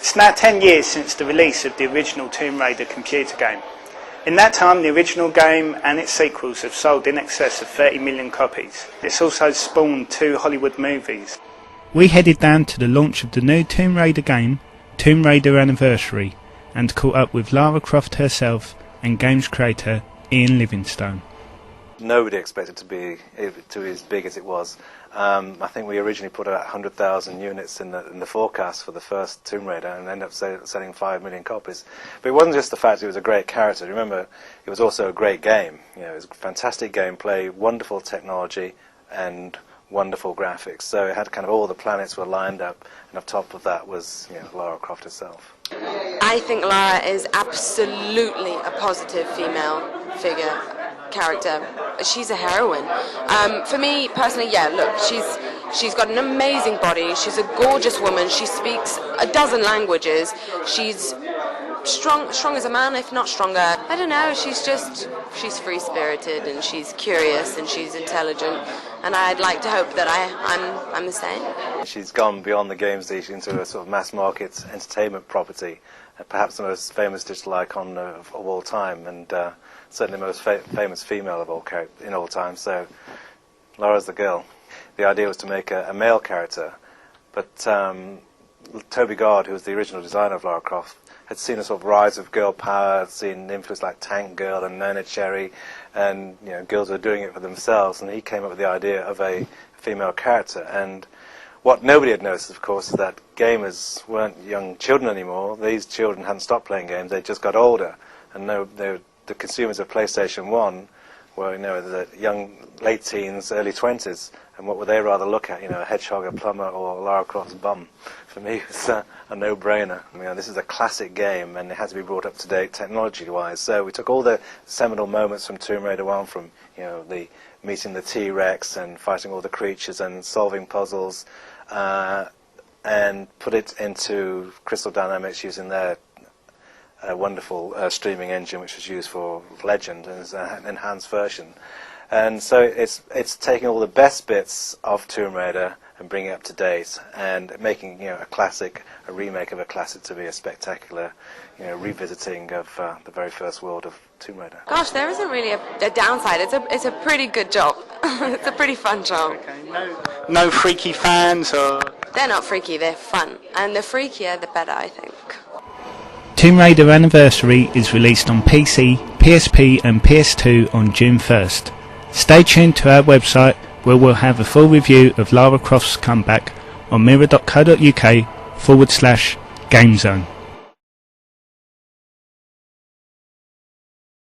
It's now 10 years since the release of the original Tomb Raider computer game. In that time, the original game and its sequels have sold in excess of 30 million copies. It's also spawned 2 Hollywood movies. We headed down to the launch of the new Tomb Raider game, Tomb Raider Anniversary, and caught up with Lara Croft herself and games creator Ian Livingstone. Nobody expected to be as big as it was. I think we originally put out 100,000 units in the forecast for the first Tomb Raider and ended up selling 5 million copies. But it wasn't just the fact it was a great character. Remember, it was also a great game. You know, it was fantastic gameplay, wonderful technology, and wonderful graphics. So it had kind of all the planets were lined up, and on top of that was, you know, Lara Croft herself. I think Lara is absolutely a positive female figure. Character. She's a heroine. For me personally, yeah, look, she's got an amazing body, she's a gorgeous woman, she speaks a dozen languages, she's strong as a man, if not stronger. I don't know, she's free-spirited and she's curious and she's intelligent, and I'd like to hope that I'm the same. She's gone beyond the game stage into a sort of mass market entertainment property, perhaps the most famous digital icon of all time, and certainly the most famous female of all time. So Lara's the girl. The idea was to make a male character, but Toby Gard, who was the original designer of Lara Croft, had seen a sort of rise of girl power, had seen influence like Tank Girl and Nona Cherry, and you know, girls were doing it for themselves, and he came up with the idea of a female character. And what nobody had noticed, of course, is that gamers weren't young children anymore. These children hadn't stopped playing games, they just got older, and the consumers of PlayStation 1 were, you know, the young, late teens, early 20s, and what would they rather look at, you know, a hedgehog, a plumber, or Lara Croft's bum? For me, it's a no-brainer. You know, this is a classic game, and it had to be brought up to date technology-wise. So we took all the seminal moments from Tomb Raider 1, from, you know, the meeting the T-Rex and fighting all the creatures and solving puzzles, and put it into Crystal Dynamics using their wonderful streaming engine, which was used for Legend as an enhanced version. And so it's taking all the best bits of Tomb Raider and bringing it up to date, and making, you know, a remake of a classic to be a spectacular, you know, revisiting of the very first world of Tomb Raider. Gosh, there isn't really a downside. It's a pretty good job. It's a pretty fun job. Okay, no freaky fans, or? They're not freaky, they're fun, and the freakier the better, I think. Tomb Raider Anniversary is released on PC, PSP and PS2 on June 1st. Stay tuned to our website, where we'll have a full review of Lara Croft's comeback on mirror.co.uk/GameZone.